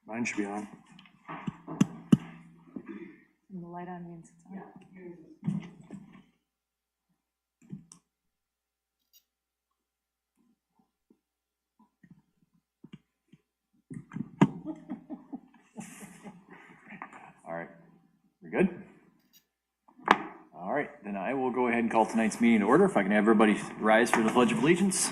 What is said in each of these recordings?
Mine should be on. And the light on means it's on. All right, we're good? All right, then I will go ahead and call tonight's meeting to order. If I can have everybody rise for the Pledge of Allegiance.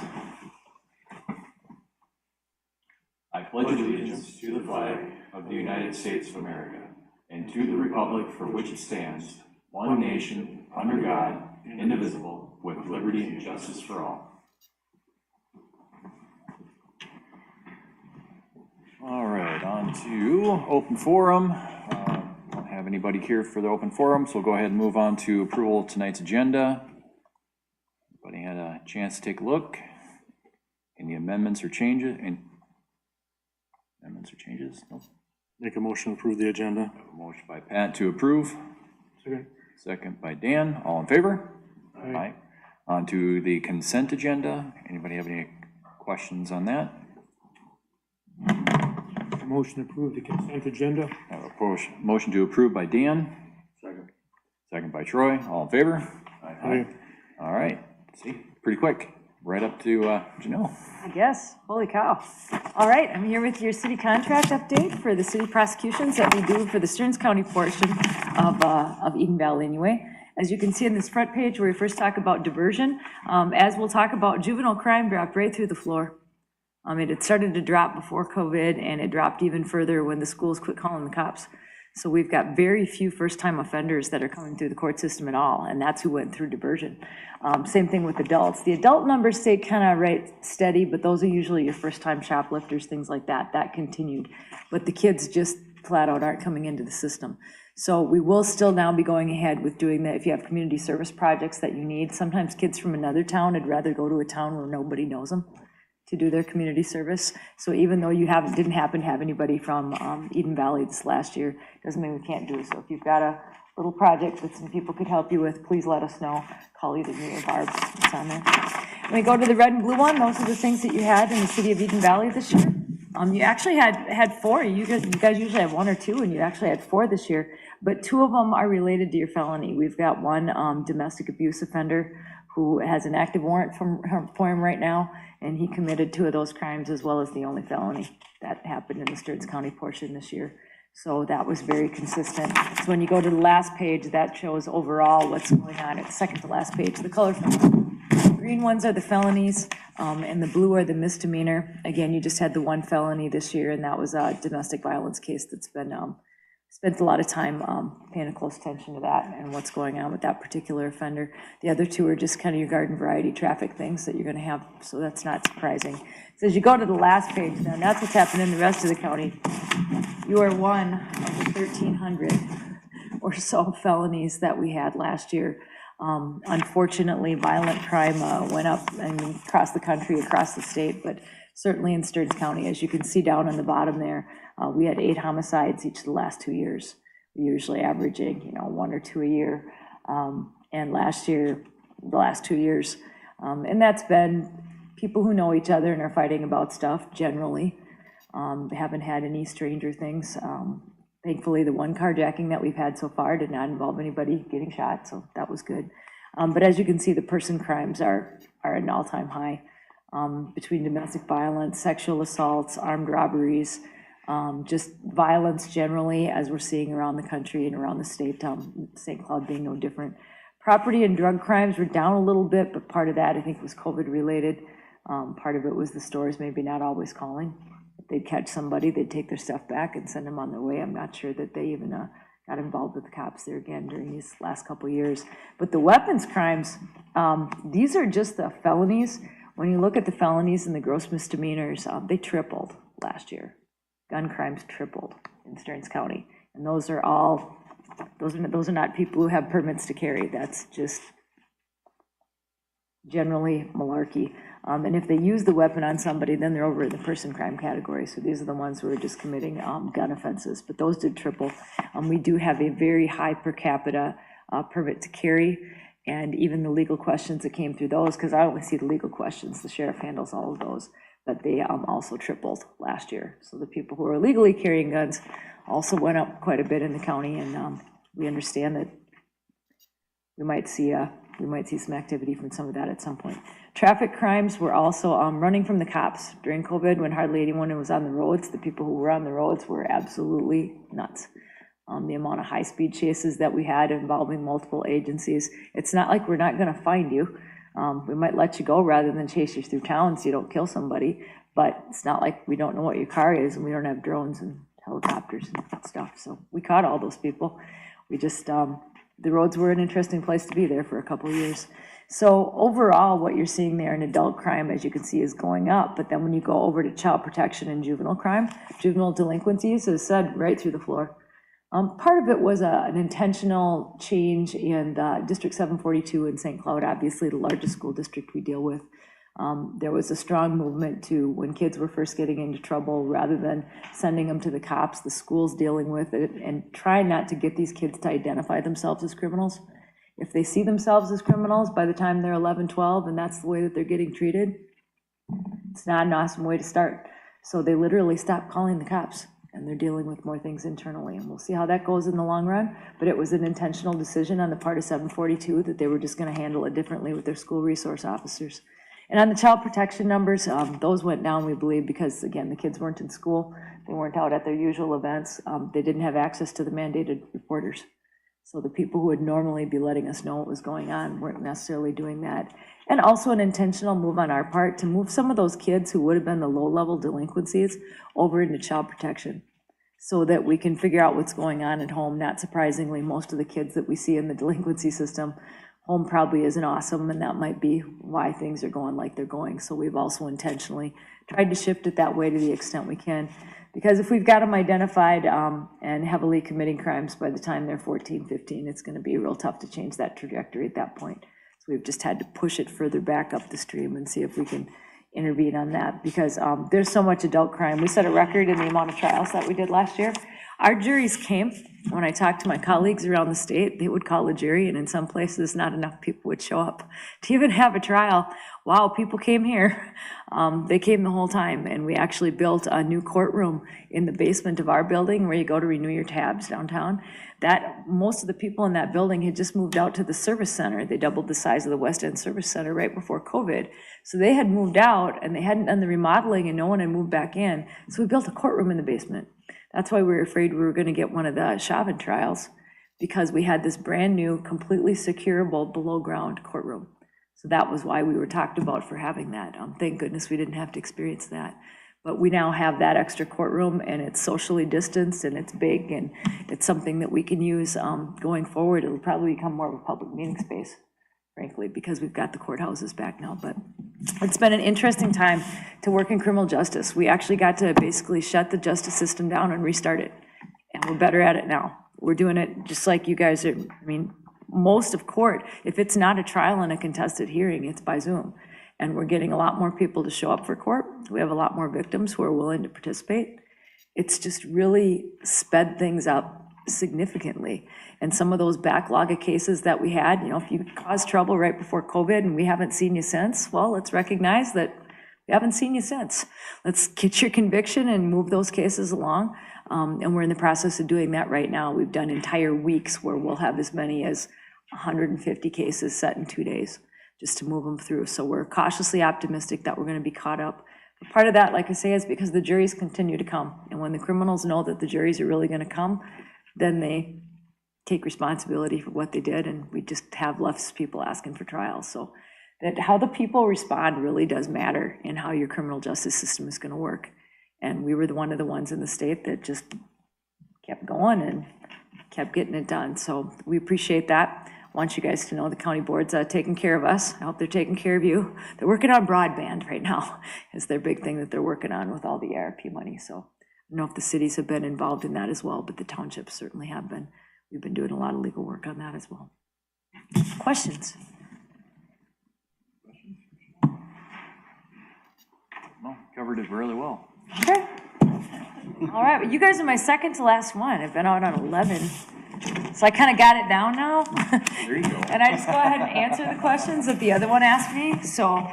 I pledge allegiance to the flag of the United States of America and to the republic for which it stands, one nation, under God, indivisible, with liberty and justice for all. All right, on to open forum. Don't have anybody here for the open forum, so we'll go ahead and move on to approval of tonight's agenda. Everybody had a chance to take a look. Any amendments or changes? Nope. Make a motion to approve the agenda. A motion by Pat to approve. Second. Second by Dan. All in favor? Aye. On to the consent agenda. Anybody have any questions on that? Motion to approve the consent agenda. I have a motion to approve by Dan. Second. Second by Troy. All in favor? Aye. All right. See, pretty quick. Right up to Janelle. I guess, holy cow. All right, I'm here with your city contract update for the city prosecutions that we do for the Stearns County portion of Eden Valley anyway. As you can see on this front page where we first talk about diversion, as we'll talk about, juvenile crime dropped right through the floor. It had started to drop before COVID, and it dropped even further when the schools quit calling the cops. So we've got very few first-time offenders that are coming through the court system at all, and that's who went through diversion. Same thing with adults. The adult numbers stay kind of right steady, but those are usually your first-time shoplifters, things like that. That continued. But the kids just flat out aren't coming into the system. So we will still now be going ahead with doing that. If you have community service projects that you need, sometimes kids from another town would rather go to a town where nobody knows them to do their community service. So even though you didn't happen to have anybody from Eden Valley this last year, doesn't mean we can't do it. So if you've got a little project that some people could help you with, please let us know. Call either me or Barb, it's on there. When we go to the red and blue one, those are the things that you had in the city of Eden Valley this year. You actually had four. You guys usually have one or two, and you actually had four this year, but two of them are related to your felony. We've got one domestic abuse offender who has an active warrant for him right now, and he committed two of those crimes as well as the only felony that happened in the Stearns County portion this year. So that was very consistent. So when you go to the last page, that shows overall what's going on at the second to last page. The color green ones are the felonies, and the blue are the misdemeanor. Again, you just had the one felony this year, and that was a domestic violence case that's been spent a lot of time paying close attention to that and what's going on with that particular offender. The other two are just kind of your garden variety traffic things that you're going to have, so that's not surprising. So as you go to the last page, now that's what's happening in the rest of the county. You are one of the 1,300 or so felonies that we had last year. Unfortunately, violent crime went up across the country, across the state, but certainly in Stearns County, as you can see down on the bottom there, we had 8 homicides each of the last 2 years. We're usually averaging, 1 or 2 a year. And last year, the last 2 years, and that's been people who know each other and are fighting about stuff generally. Haven't had any stranger things. Thankfully, the one carjacking that we've had so far did not involve anybody getting shot, so that was good. But as you can see, the person crimes are at an all-time high. Between domestic violence, sexual assaults, armed robberies, just violence generally, as we're seeing around the country and around the state, St. Cloud being no different. Property and drug crimes were down a little bit, but part of that I think was COVID related. Part of it was the stores maybe not always calling. If they'd catch somebody, they'd take their stuff back and send them on their way. I'm not sure that they even got involved with the cops there again during these last couple of years. But the weapons crimes, these are just the felonies. When you look at the felonies and the gross misdemeanors, they tripled last year. Gun crimes tripled in Stearns County. And those are not people who have permits to carry. That's just generally malarkey. And if they use the weapon on somebody, then they're over in the person crime category. So these are the ones who are just committing gun offenses, but those did triple. We do have a very high per capita permit to carry, and even the legal questions that came through those, because I only see the legal questions, the sheriff handles all of those. but they also tripled last year. So the people who are illegally carrying guns also went up quite a bit in the county, and we understand that we might see some activity from some of that at some point. Traffic crimes were also running from the cops during COVID when hardly anyone was on the roads. The people who were on the roads were absolutely nuts. The amount of high-speed chases that we had involving multiple agencies. It's not like we're not going to find you. We might let you go rather than chase you through town so you don't kill somebody, but it's not like we don't know what your car is and we don't have drones and helicopters and stuff. So we caught all those people. We just, the roads were an interesting place to be there for a couple of years. So overall, what you're seeing there in adult crime, as you can see, is going up. But then when you go over to child protection and juvenile crime, juvenile delinquencies is said right through the floor. Part of it was an intentional change in District 742 in St. Cloud, obviously the largest school district we deal with. There was a strong movement to, when kids were first getting into trouble, rather than sending them to the cops, the schools dealing with it and trying not to get these kids to identify themselves as criminals. If they see themselves as criminals by the time they're 11, 12, and that's the way that they're getting treated, it's not an awesome way to start. So they literally stopped calling the cops, and they're dealing with more things internally, and we'll see how that goes in the long run. But it was an intentional decision on the part of 742 that they were just going to handle it differently with their school resource officers. And on the child protection numbers, those went down, we believe, because again, the kids weren't in school, they weren't out at their usual events, they didn't have access to the mandated reporters. So the people who would normally be letting us know what was going on weren't necessarily doing that. And also an intentional move on our part to move some of those kids who would have been the low-level delinquencies over into child protection so that we can figure out what's going on at home. Not surprisingly, most of the kids that we see in the delinquency system, home probably isn't awesome, and that might be why things are going like they're going. So we've also intentionally tried to shift it that way to the extent we can. Because if we've got them identified and heavily committing crimes by the time they're 14, 15, it's going to be real tough to change that trajectory at that point. So we've just had to push it further back up the stream and see if we can intervene on that, because there's so much adult crime. We set a record in the amount of trials that we did last year. Our juries came. When I talked to my colleagues around the state, they would call a jury, and in some places, not enough people would show up to even have a trial. Wow, people came here. They came the whole time, and we actually built a new courtroom in the basement of our building where you go to renew your tabs downtown. That most of the people in that building had just moved out to the service center. They doubled the size of the West End Service Center right before COVID. So they had moved out, and they hadn't done the remodeling, and no one had moved back in. So we built a courtroom in the basement. That's why we were afraid we were going to get one of the Chauvin trials, because we had this brand new, completely securable below ground courtroom. So that was why we were talked about for having that. Thank goodness we didn't have to experience that. But we now have that extra courtroom, and it's socially distanced, and it's big, and it's something that we can use going forward. It'll probably become more of a public meeting space, frankly, because we've got the courthouses back now. But it's been an interesting time to work in criminal justice. We actually got to basically shut the justice system down and restart it, and we're better at it now. We're doing it just like you guys are. I mean, most of court, if it's not a trial and a contested hearing, it's by Zoom. And we're getting a lot more people to show up for court. We have a lot more victims who are willing to participate. It's just really sped things up significantly. And some of those backlog of cases that we had, you know, if you caused trouble right before COVID and we haven't seen you since, well, let's recognize that we haven't seen you since. Let's get your conviction and move those cases along. And we're in the process of doing that right now. We've done entire weeks where we'll have as many as 150 cases set in 2 days just to move them through. So we're cautiously optimistic that we're going to be caught up. But part of that, like I say, is because the juries continue to come. And when the criminals know that the juries are really going to come, then they take responsibility for what they did, and we just have less people asking for trials. So that how the people respond really does matter in how your criminal justice system is going to work. And we were one of the ones in the state that just kept going and kept getting it done. So we appreciate that. I want you guys to know the county board's taking care of us. I hope they're taking care of you. They're working on broadband right now. It's their big thing that they're working on with all the ARP money. So I don't know if the cities have been involved in that as well, but the townships certainly have been. We've been doing a lot of legal work on that as well. Questions? No, covered it really well. Okay. All right, well, you guys are my second to last one. I've been out on 11. So I kind of got it down now. There you go. And I just go ahead and answer the questions that the other one asked me, so.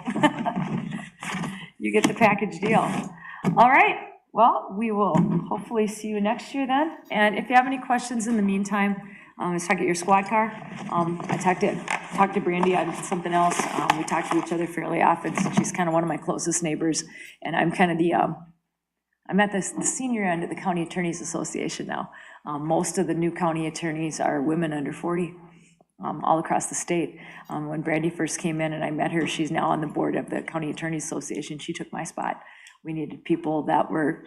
You get the package deal. All right, well, we will hopefully see you next year then. And if you have any questions in the meantime, let's talk at your squad car. I talked to Brandy on something else. We talk to each other fairly often, since she's kind of one of my closest neighbors. And I'm kind of I'm at the senior end of the County Attorneys Association now. Most of the new county attorneys are women under 40. All across the state. When Brandy first came in and I met her, she's now on the board of the County Attorneys Association. She took my spot. We needed people that were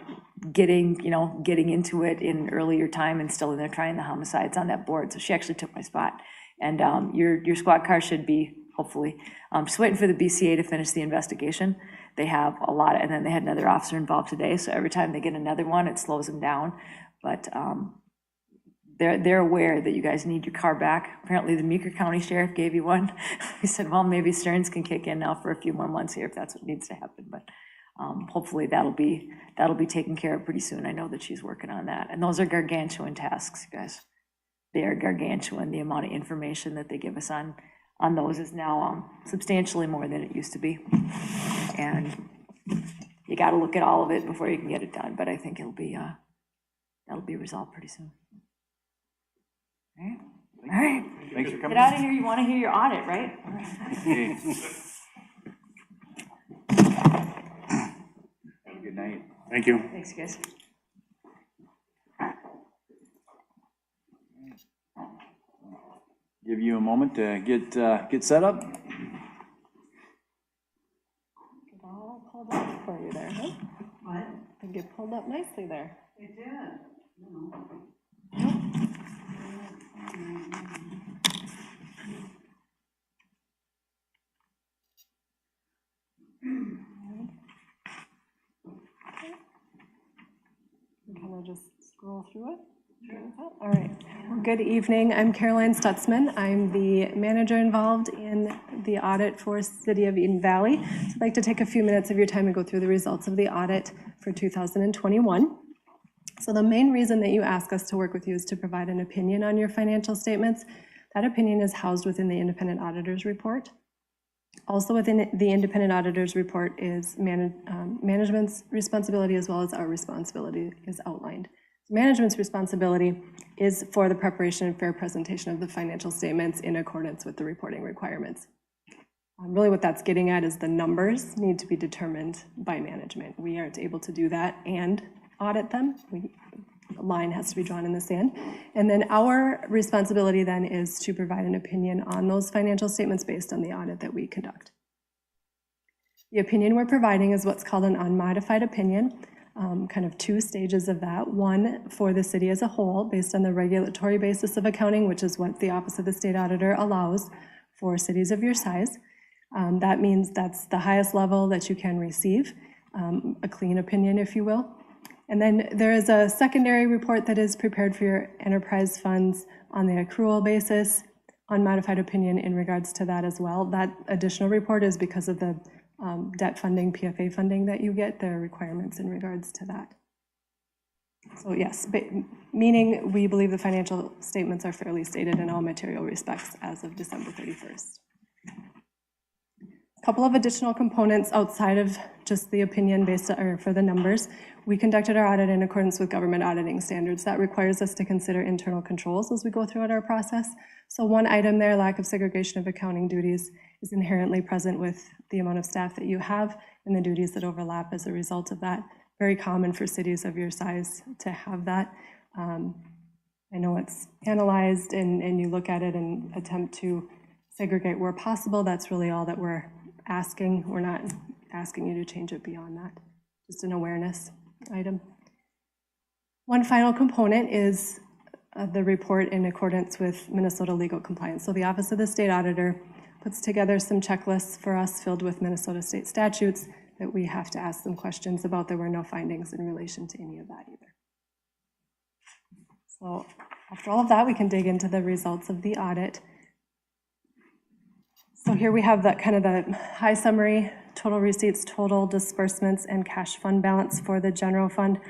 getting into it in earlier time and still in there trying the homicides on that board. So she actually took my spot. And your squad car should be, hopefully, just waiting for the BCA to finish the investigation. They have a lot, and then they had another officer involved today. So every time they get another one, it slows them down. But they're aware that you guys need your car back. Apparently the Meeker County Sheriff gave you one. He said, well, maybe Stearns can kick in now for a few more months here if that's what needs to happen. But hopefully that'll be taken care of pretty soon. I know that she's working on that. And those are gargantuan tasks, you guys. They are gargantuan. The amount of information that they give us on those is now substantially more than it used to be. And you got to look at all of it before you can get it done. But I think that'll be resolved pretty soon. All right. Thanks for coming. Get out of here. You want to hear your audit, right? Okay. Have a good night. Thank you. Thanks, guys. Give you a moment to get set up. It all pulled up for you there, huh? What? I think it pulled up nicely there. It did. Can I just scroll through it? All right. Well, good evening. I'm Caroline Stutzman. I'm the manager involved in the audit for City of Eden Valley. So I'd like to take a few minutes of your time and go through the results of the audit for 2021. So the main reason that you ask us to work with you is to provide an opinion on your financial statements. That opinion is housed within the independent auditor's report. Also within the independent auditor's report is management's responsibility as well as our responsibility is outlined. Management's responsibility is for the preparation and fair presentation of the financial statements in accordance with the reporting requirements. Really what that's getting at is the numbers need to be determined by management. We aren't able to do that and audit them. A line has to be drawn in the sand. And then our responsibility then is to provide an opinion on those financial statements based on the audit that we conduct. The opinion we're providing is what's called an unmodified opinion. Kind of two stages of that. One for the city as a whole, based on the regulatory basis of accounting, which is what the Office of the State Auditor allows for cities of your size. That means that's the highest level that you can receive, a clean opinion, if you will. And then there is a secondary report that is prepared for your enterprise funds on the accrual basis, unmodified opinion in regards to that as well. That additional report is because of the debt funding, PFA funding that you get, there are requirements in regards to that. So yes, meaning we believe the financial statements are fairly stated in all material respects as of December 31st. A couple of additional components outside of just the opinion based or for the numbers. We conducted our audit in accordance with government auditing standards. That requires us to consider internal controls as we go throughout our process. So one item there, lack of segregation of accounting duties, is inherently present with the amount of staff that you have and the duties that overlap as a result of that. Very common for cities of your size to have that. I know it's analyzed and you look at it and attempt to segregate where possible. That's really all that we're asking. We're not asking you to change it beyond that. Just an awareness item. One final component is the report in accordance with Minnesota legal compliance. So the Office of the State Auditor puts together some checklists for us filled with Minnesota state statutes that we have to ask them questions about. There were no findings in relation to any of that either. So after all of that, we can dig into the results of the audit. So here we have that kind of the high summary, total receipts, total disbursements, and cash fund balance for the general fund.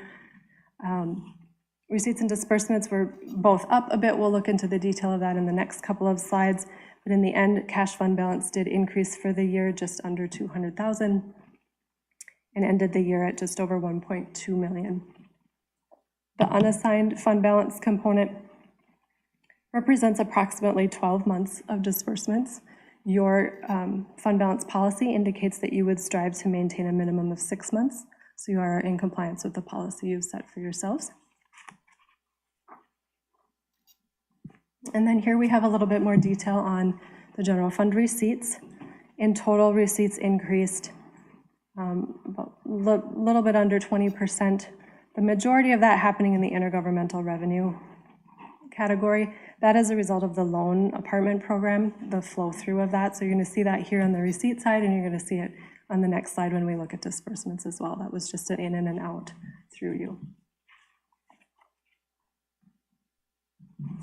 Receipts and disbursements were both up a bit. We'll look into the detail of that in the next couple of slides. But in the end, cash fund balance did increase for the year, just under $200,000. and ended the year at just over 1.2 million. The unassigned fund balance component represents approximately 12 months of disbursements. Your fund balance policy indicates that you would strive to maintain a minimum of 6 months, so you are in compliance with the policy you've set for yourselves. And then here we have a little bit more detail on the general fund receipts. In total, receipts increased about a little bit under 20%. The majority of that happening in the intergovernmental revenue category. That is a result of the loan apartment program, the flow through of that. So you're going to see that here on the receipt side, and you're going to see it on the next slide when we look at disbursements as well. That was just an in and an out through you.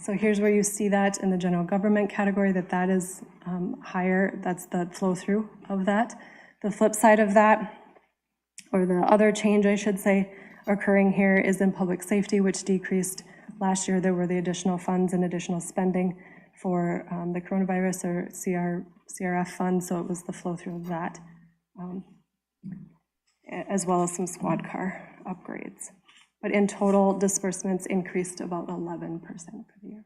So here's where you see that in the general government category, that is higher. That's the flow through of that. The flip side of that, or the other change I should say, occurring here is in public safety, which decreased. Last year, there were the additional funds and additional spending for the coronavirus or CRF funds, so it was the flow through of that, as well as some squad car upgrades. But in total, disbursements increased about 11% for the year.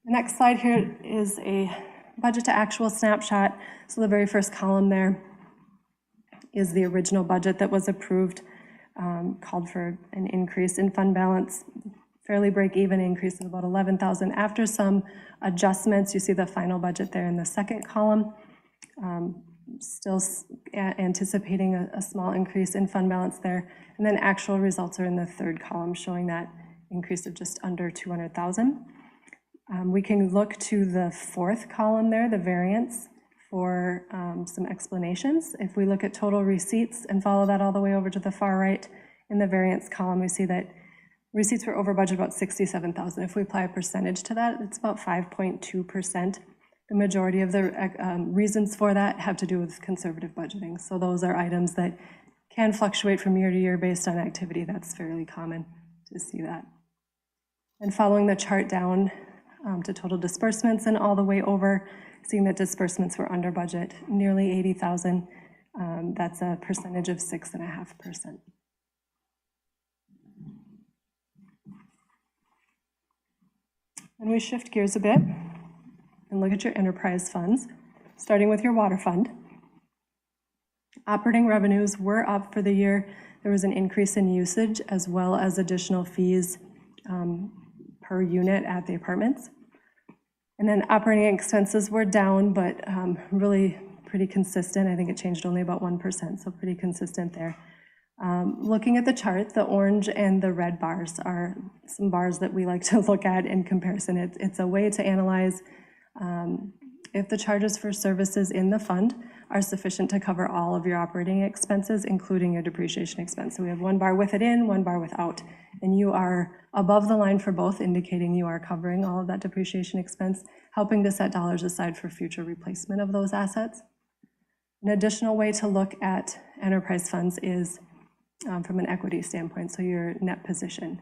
The next slide here is a budget to actual snapshot. So the very first column there is the original budget that was approved, called for an increase in fund balance, fairly break-even increase of about 11,000. After some adjustments, you see the final budget there in the second column. Still anticipating a small increase in fund balance there. And then actual results are in the third column, showing that increase of just under 200,000. We can look to the fourth column there, the variance, for some explanations. If we look at total receipts and follow that all the way over to the far right, in the variance column, we see that receipts were over budget about 67,000. If we apply a percentage to that, it's about 5.2%. The majority of the reasons for that have to do with conservative budgeting. So those are items that can fluctuate from year to year based on activity. That's fairly common to see that. And following the chart down to total disbursements and all the way over, seeing that disbursements were under budget, nearly 80,000. That's a percentage of 6.5%. And we shift gears a bit and look at your enterprise funds, starting with your water fund. Operating revenues were up for the year. There was an increase in usage as well as additional fees per unit at the apartments. And then operating expenses were down, but really pretty consistent. I think it changed only about 1%, so pretty consistent there. Looking at the chart, the orange and the red bars are some bars that we like to look at in comparison. It's a way to analyze if the charges for services in the fund are sufficient to cover all of your operating expenses, including your depreciation expense. So we have one bar with it in, one bar without, and you are above the line for both, indicating you are covering all of that depreciation expense, helping to set dollars aside for future replacement of those assets. An additional way to look at enterprise funds is from an equity standpoint, so your net position.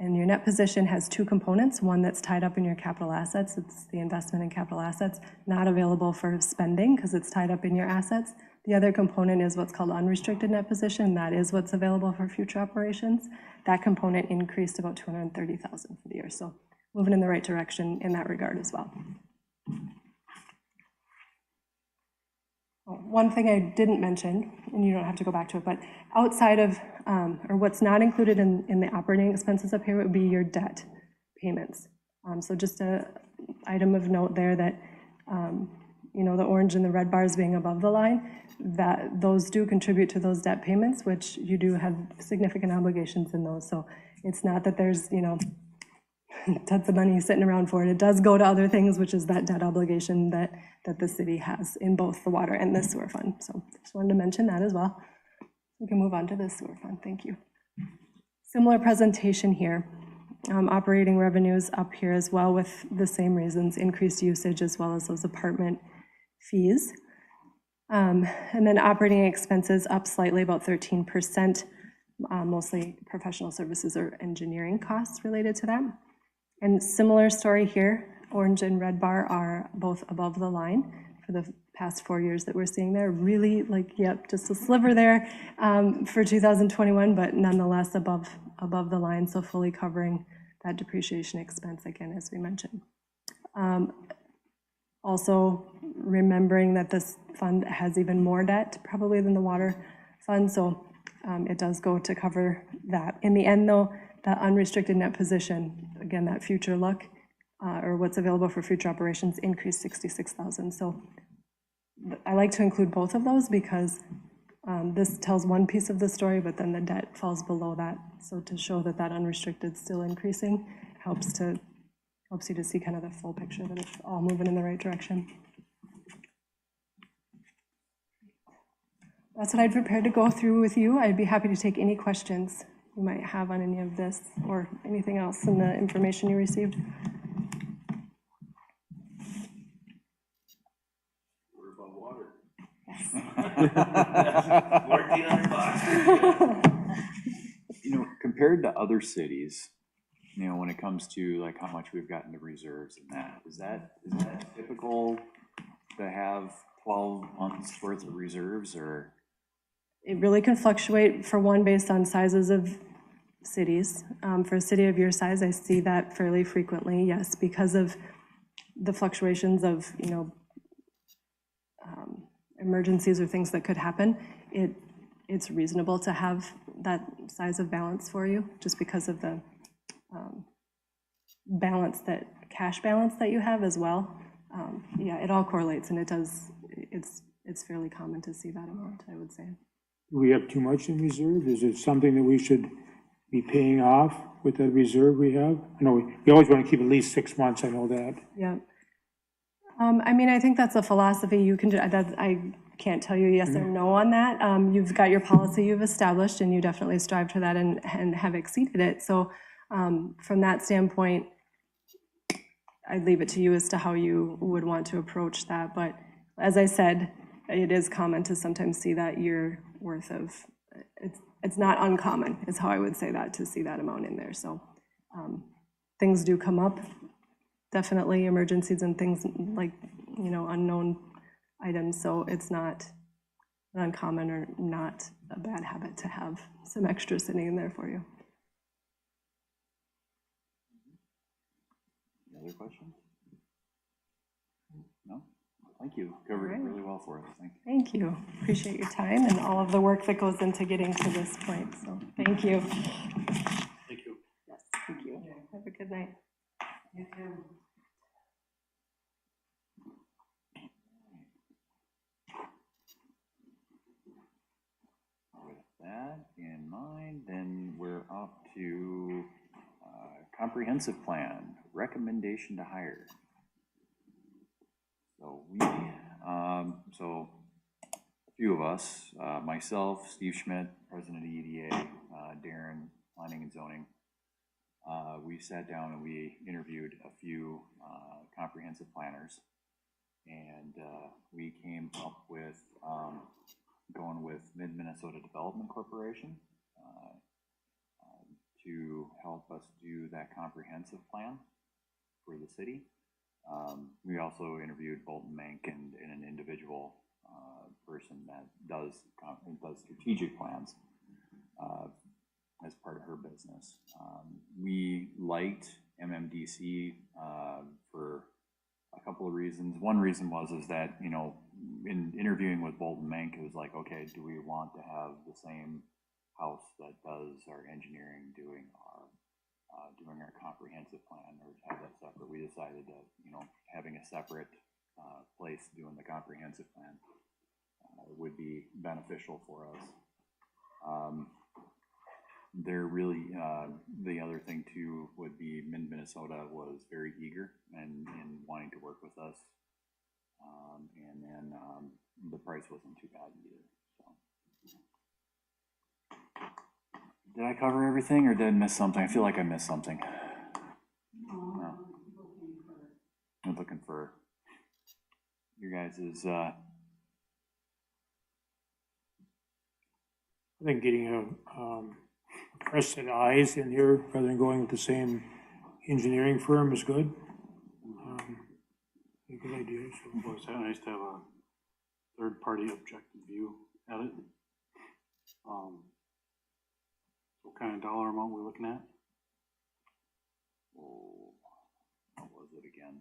And your net position has two components, one that's tied up in your capital assets, it's the investment in capital assets, not available for spending because it's tied up in your assets. The other component is what's called unrestricted net position, that is what's available for future operations. That component increased about 230,000 for the year, so moving in the right direction in that regard as well. One thing I didn't mention, and you don't have to go back to it, but outside of, or what's not included in the operating expenses up here would be your debt payments. So just a item of note there that, you know, the orange and the red bars being above the line, that those do contribute to those debt payments, which you do have significant obligations in those. So it's not that there's, you know, tons of money sitting around for it. It does go to other things, which is that debt obligation that the city has in both the water and the sewer fund. So just wanted to mention that as well. We can move on to the sewer fund. Thank you. Similar presentation here. Operating revenues up here as well with the same reasons, increased usage as well as those apartment fees. And then operating expenses up slightly, about 13%, mostly professional services or engineering costs related to that. And similar story here, orange and red bar are both above the line for the past 4 years that we're seeing there. Really, like, yep, just a sliver there for 2021, but nonetheless above the line, so fully covering that depreciation expense again, as we mentioned. Also remembering that this fund has even more debt probably than the water fund, so it does go to cover that. In the end, though, that unrestricted net position, again, that future look, or what's available for future operations increased 66,000. So I like to include both of those because this tells one piece of the story, but then the debt falls below that. So to show that that unrestricted is still increasing helps you to see kind of the full picture, that it's all moving in the right direction. That's what I'd prepared to go through with you. I'd be happy to take any questions you might have on any of this or anything else in the information you received. What about water? Yes. $1,400. You know, compared to other cities, you know, when it comes to like how much we've gotten to reserves and that, is that typical to have 12 months worth of reserves, or? It really can fluctuate, for one, based on sizes of cities. For a city of your size, I see that fairly frequently, yes, because of the fluctuations of, you know, emergencies or things that could happen. It's reasonable to have that size of balance for you, just because of the cash balance that you have as well. Yeah, it all correlates, and it's fairly common to see that amount, I would say. Do we have too much in reserve? Is it something that we should be paying off with that reserve we have? I know we always want to keep at least 6 months, I know that. Yeah. I mean, I think that's a philosophy you can do. I can't tell you yes or no on that. You've got your policy you've established, and you definitely strive to that and have exceeded it. So from that standpoint, I'd leave it to you as to how you would want to approach that. But as I said, it is common to sometimes see that year worth of, it's not uncommon, is how I would say that, to see that amount in there. So things do come up, definitely emergencies and things like, you know, unknown items. So it's not uncommon or not a bad habit to have some extra sitting in there for you. Any other questions? No? Thank you. Covered it really well for us. Thank you. Thank you. Appreciate your time and all of the work that goes into getting to this point. So thank you. Thank you. Yes, thank you. Have a good night. You too. With that in mind, then we're up to comprehensive plan, recommendation to hire. So so a few of us, myself, Steve Schmidt, President of EDA, Darren, Planning and Zoning, we sat down and we interviewed a few comprehensive planners, and we came up with going with Mid-Minnesota Development Corporation to help us do that comprehensive plan for the city. We also interviewed Bolton Mank and an individual person that does strategic plans as part of her business. We liked MMDC for a couple of reasons. One reason is that, you know, in interviewing with Bolton Mank, it was like, okay, do we want to have the same house that does our engineering doing our comprehensive plan, or have that separate? We decided that, you know, having a separate place doing the comprehensive plan would be beneficial for us. They're really, the other thing too would be Minnesota was very eager and wanting to work with us. And then the price wasn't too bad either. So. Did I cover everything, or did I miss something? I feel like I missed something. No. I'm looking for your guys' I think getting a fresh set of eyes in here rather than going with the same engineering firm is good. A good idea. So. Boy, it's nice to have a third-party objective view at it. What kind of dollar amount we're looking at? Oh, what was it again?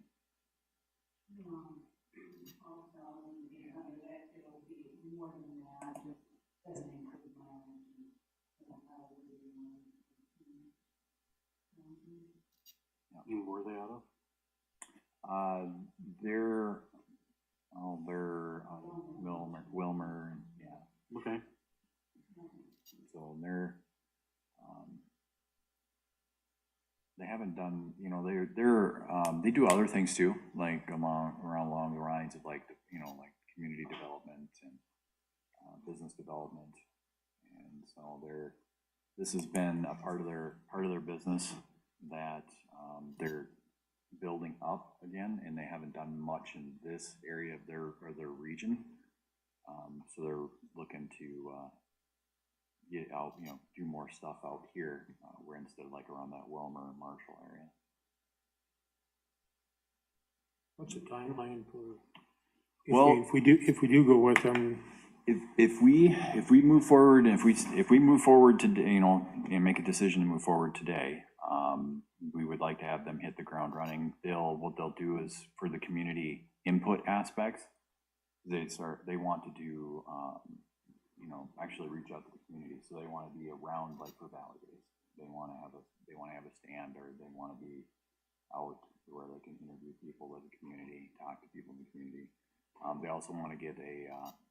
And where are they out of? They're Wilmer, yeah. Okay. So they haven't done, you know, they do other things too, like along the lines of like, you know, like community development and business development. And so this has been a part of their business that they're building up again, and they haven't done much in this area of their region. So they're looking to get out, you know, do more stuff out here, where instead of like around that Wilmer and Marshall area. What's the timeline for? Well, if we do go with them, If we move forward, and if we move forward today, you know, and make a decision to move forward today, we would like to have them hit the ground running. What they'll do is for the community input aspects, they want to do, you know, actually reach out to the community. So they want to be around like for Valley Days. They want to have a stand, or they want to be out where they can interview people in the community, talk to people in the community. They also want to get a,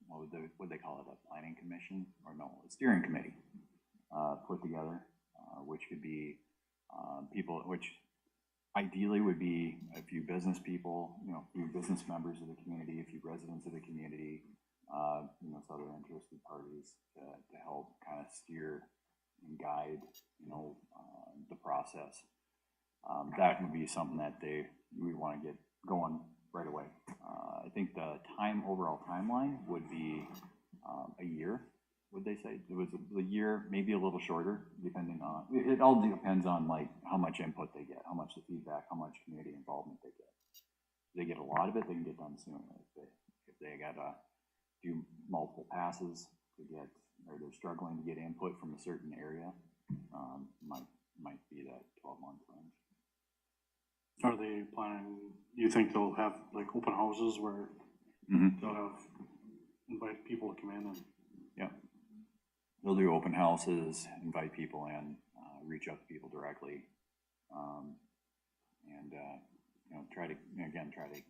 what would they call it, a planning commission, or no, a steering committee put together, which could be people, which ideally would be a few business people, you know, a few business members of the community, a few residents of the community, you know, some other interested parties to help kind of steer and guide, you know, the process. That would be something that we want to get going right away. I think the overall timeline would be a year, would they say? It was a year, maybe a little shorter, depending on, it all depends on like how much input they get, how much the feedback, how much community involvement they get. If they get a lot of it, they can get done sooner. If they got to do multiple passes to get, or they're struggling to get input from a certain area, might be that 12-month range. Are they planning, do you think they'll have like open houses where they'll invite people to come in and? Yeah. They'll do open houses, invite people in, reach out to people directly, and you know, try to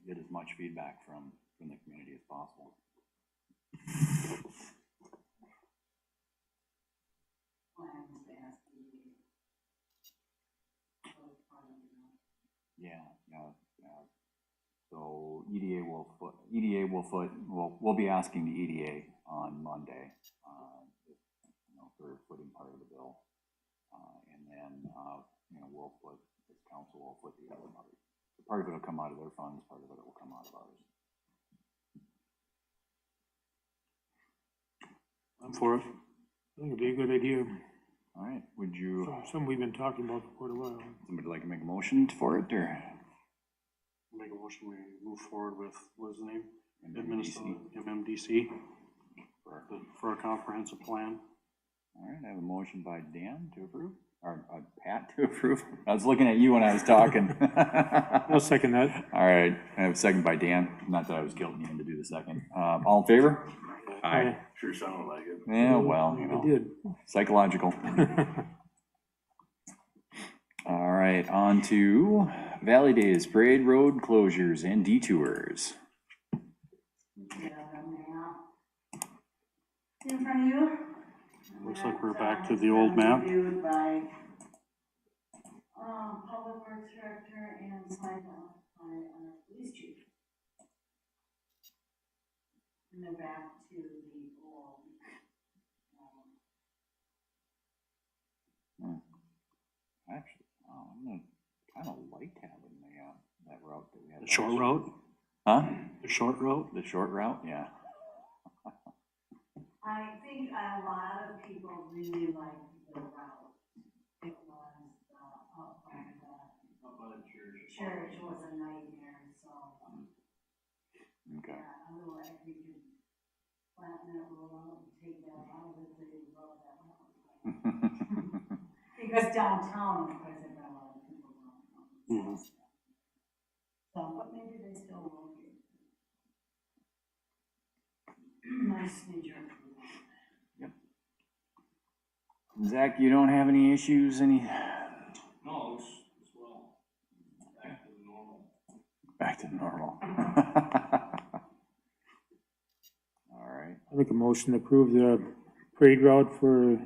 get as much feedback from the community as possible. Yeah. So we'll be asking the EDA on Monday, you know, for footing part of the bill, and then you know, this council will foot the other part. So part of it will come out of their funds, part of it will come out of ours. I'm for it. I think it'd be a good idea. All right, would you, Something we've been talking about for quite a while. somebody like to make a motion for it, or? Make a motion, we move forward with, what is the name? MMDC. MMDC for a comprehensive plan. All right, I have a motion by Dan to approve, or Pat to approve. I was looking at you when I was talking. I'll second that. All right, I have a second by Dan. Not that I was guilting you to do the second. All in favor? Aye. Sure sounded like it. Yeah, well, you know, I did. psychological. All right, on to Valley Days, parade road closures and detours. In front of you. Looks like we're back to the old map. Reviewed by Public Works Director and signed off by our police chief. And then back to the old. Actually, I'm gonna kind of like having that route that we had. The short route? Huh? The short route? The short route, yeah. I think a lot of people really like the route. It was, up by the church was a nightmare, so. Okay. Yeah, otherwise we could flatten that road out and take that out of it, they love that house. Because downtown, of course, they've got a lot of people downtown. So, but maybe they still will be. Nice knee jerk. Zach, you don't have any issues, any? No, it's well, back to normal. Back to normal. All right, I make a motion to approve the parade route for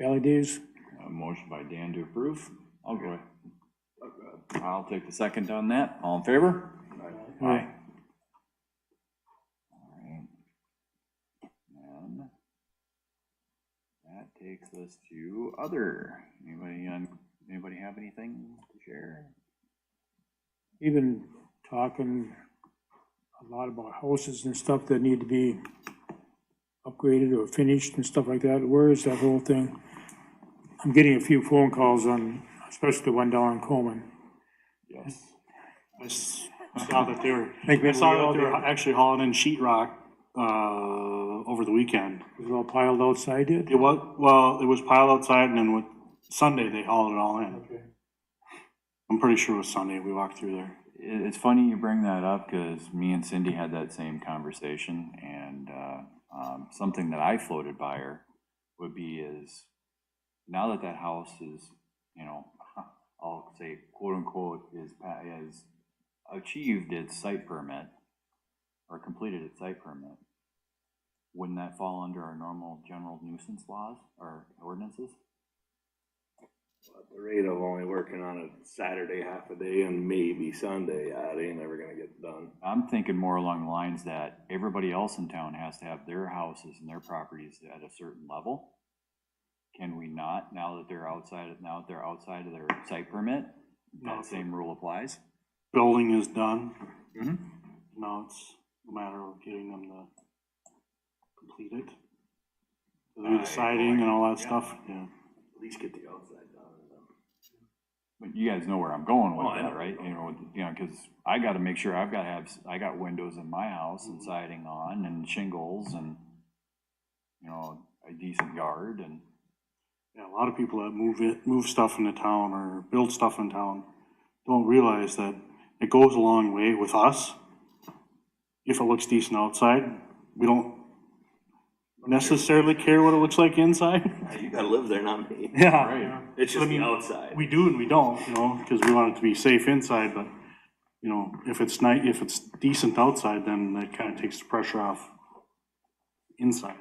Valley Days. a motion by Dan to approve. I'll go ahead. I'll take the second on that. All in favor? Aye. All right. And that takes us to other. Anybody have anything to share? We've been talking a lot about houses and stuff that need to be upgraded or finished and stuff like that. Where is that whole thing? I'm getting a few phone calls on, especially the one down in Coleman. Yes. I saw that they were, Think I maybe saw we all that they were did. actually hauling in sheet rock, over the weekend. Is it all piled outside yet? It was, well, it was piled outside, and then with Sunday, they hauled it all in. Okay. I'm pretty sure it was Sunday, we walked through there. It's funny you bring that up, because me and Cindy had that same conversation, and something that I floated by her would be is, now that that house is, you know, I'll say quote unquote, has achieved its site permit, or completed its site permit, wouldn't that fall under our normal general nuisance laws or ordinances? At the rate of only working on a Saturday half a day and maybe Sunday, it ain't never gonna get done. I'm thinking more along the lines that everybody else in town has to have their houses and their properties at a certain level. Can we not, now that they're outside of their site permit, that same rule applies? Building is done. Mhm. Now it's a matter of getting them to complete it. Do the siding and all that stuff, yeah. At least get the outside done. But you guys know where I'm going with Oh, I that, know. right? You know, because I gotta make sure I got windows in my house and siding on and shingles and, you know, a decent yard and. Yeah, a lot of people that move stuff into town or build stuff in town don't realize that it goes a long way with us. If it looks decent outside, we don't necessarily care what it looks like inside. You gotta live there, not me. Yeah. Right. It's I just mean, the outside. We do and we don't, you know, because we want it to be safe inside, but, you know, if it's if it's decent outside, then that kind of takes the pressure off inside.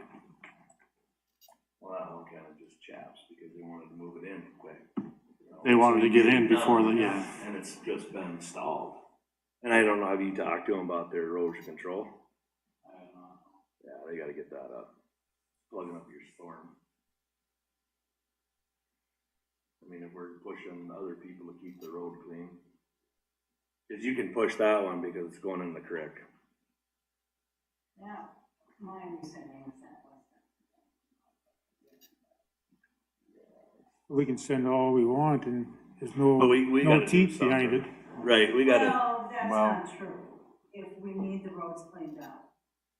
Well, that one kinda just chaps because they wanted to move it in quick. You know, They wanted to so get you in it before done, the, yeah. And it's just been installed. And I don't know, have you talked to them about their erosion control? Yeah, they gotta get that up. Plugging up your storm. I mean, if we're pushing other people to keep the road clean. Cause you can push that one because it's going in the creek. Yeah, my understanding is that was. We can send all we want and there's no, But we no gotta do teeth behind it. something. Right, we gotta, Well, that's well- not true. If we need the roads cleaned up,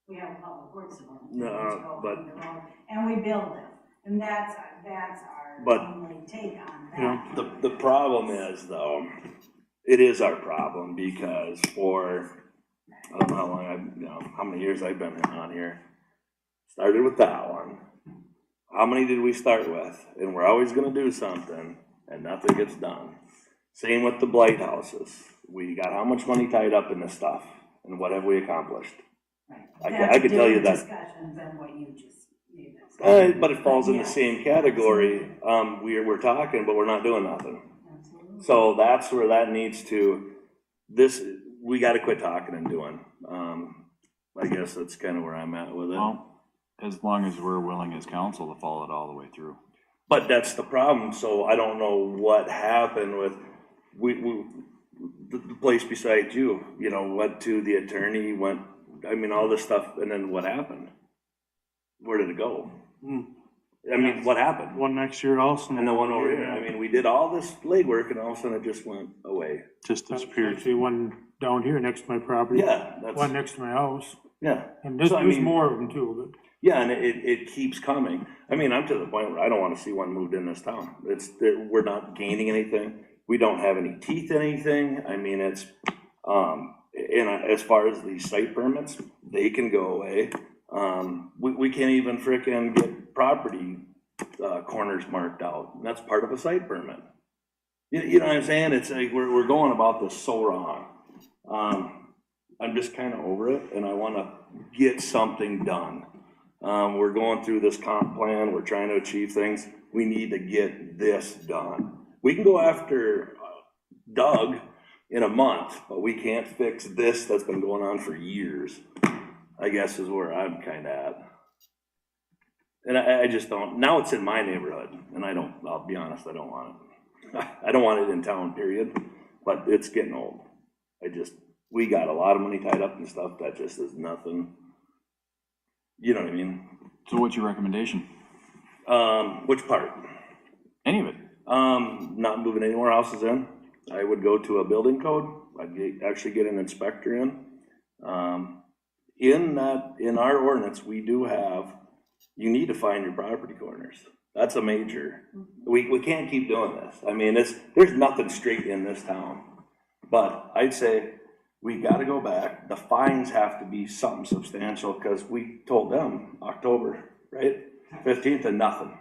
we have public works department. No, to go but- clean the road, and we build them, and that's our But- only take on Yeah. that. the problem is though, it is our problem because for, I don't know how long how many years I've been on here. Started with that one. How many did we start with? And we're always gonna do something and nothing gets done. Same with the blight houses. We got how much money tied up in this stuff and what have we accomplished? I could tell you That's that. a different discussion than what you just gave us. But it falls in the Yeah. same category. We're talking, but we're not doing nothing. Absolutely. So that's where that needs to, we gotta quit talking and doing. I guess that's kinda where I'm at with it. Well, as long as we're willing as council to follow it all the way through. But that's the problem, so I don't know what happened with, the place beside you, you know, went to the attorney, all this stuff, and then what happened? Where did it go? I mean, what happened? One next year also. And the one over here, I mean, we did all this legwork and all of a sudden it just went away. Just disappeared. Actually, one down here next to my property. Yeah, One that's, next to my house. Yeah. And there's, So, I there's mean- more of them too, but. Yeah, and it keeps coming. I mean, I'm to the point where I don't wanna see one moved in this town. We're not gaining anything. We don't have any teeth in anything. I mean, it's, and as far as these site permits, they can go away. We can't even frickin' get property, corners marked out. And that's part of a site permit. You know what I'm saying? It's like, we're going about this so wrong. I'm just kinda over it, and I wanna get something done. We're going through this comp plan, we're trying to achieve things, we need to get this done. We can go after Doug in a month, but we can't fix this that's been going on for years, I guess is where I'm kinda at. And I just don't, now it's in my neighborhood, and I'll be honest, I don't want it. I don't want it in town, period, but it's getting old. We got a lot of money tied up in stuff that just is nothing. You know what I mean? So what's your recommendation? Which part? Any of it? Not moving any more houses in. I would go to a building code. Actually get an inspector in. In our ordinance, we do have, you need to find your property corners. That's a major. We can't keep doing this. I mean, there's nothing straight in this town. But I'd say we gotta go back. The fines have to be something substantial, because we told them October, right? 15th and nothing.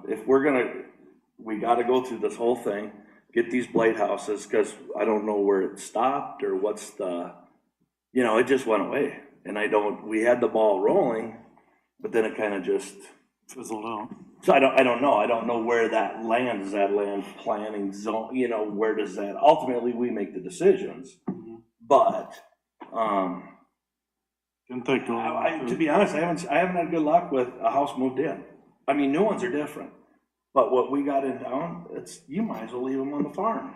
If we gotta go through this whole thing, get these blight houses, because I don't know where it stopped or what's it just went away. And we had the ball rolling, but then it kind of just Fizzled out. So I don't know. I don't know where that lands. Is that land planning zone? Where does that, ultimately we make the decisions. But, Didn't think to be honest, I haven't had good luck with a house moved in. I mean, new ones are different, but what we got in town, you might as well leave them on the farm.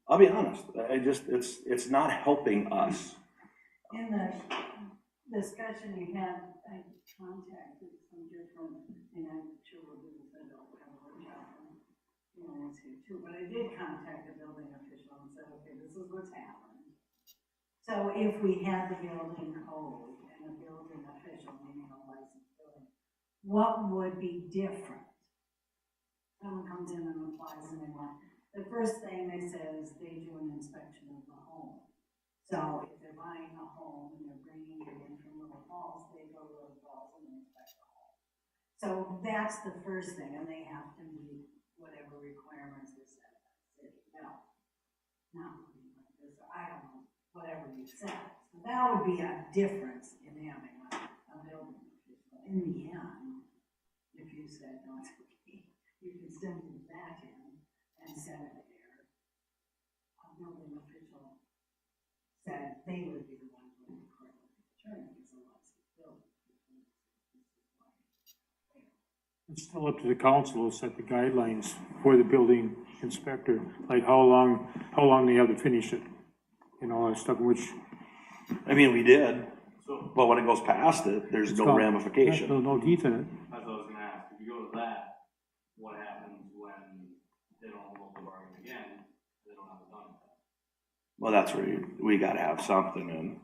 I'll be honest, it's not helping us. In the discussion you had, I contacted some different, and I'm sure we'll do the federal coverage on, it's here too, but I did contact the building official and said, okay, this is what's happened. So if we had the building code and the building official, meaning a licensed building, what would be different? Someone comes in and applies and they want, the first thing they say is they do an inspection of the home. So if they're buying a home and they're bringing it in from Little Falls, they go to Little Falls and inspect the home. So that's the first thing, and they have to meet whatever requirements are set by the city. No, not like this, I don't know, whatever you said. So that would be a difference in having a building official. In the end, if you said, no, it's okay, you can still move that in and set it there. A building official said they would be the one who would correct the attorney, because a licensed building. It's still up to the council to set the guidelines for the building inspector, like how long they have to finish it, and all that stuff, which. I mean, we did, but when it goes past it, there's it's no gone. ramification. There's no teeth in it. That's what I was gonna ask, if you go to that, what happens when they don't look the bargain again, they don't have it done? Well, that's where we gotta have something, and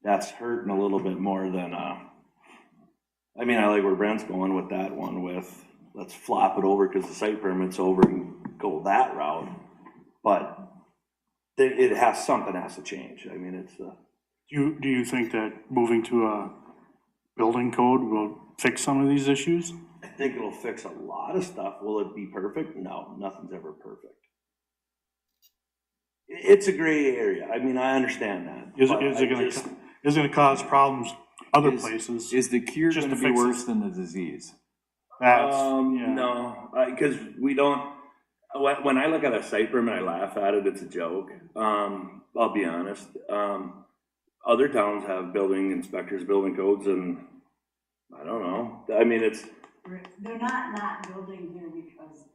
that's hurting a little bit more than, I mean, I like where Brent's going with that one with, let's flop it over because the site permit's over and go that route. But something has to change. I mean, it's, Do you think that moving to a building code will fix some of these issues? I think it'll fix a lot of stuff. Will it be perfect? No, nothing's ever perfect. It's a gray area. I mean, I understand that. Is but it gonna cause problems other places? Is the cure Just gonna to be fix worse than the disease? That's, yeah. No, because we don't, when I look at a site permit, I laugh at it, it's a joke. I'll be honest. Other towns have building inspectors, building codes, and I don't know. I mean, They're not building here because,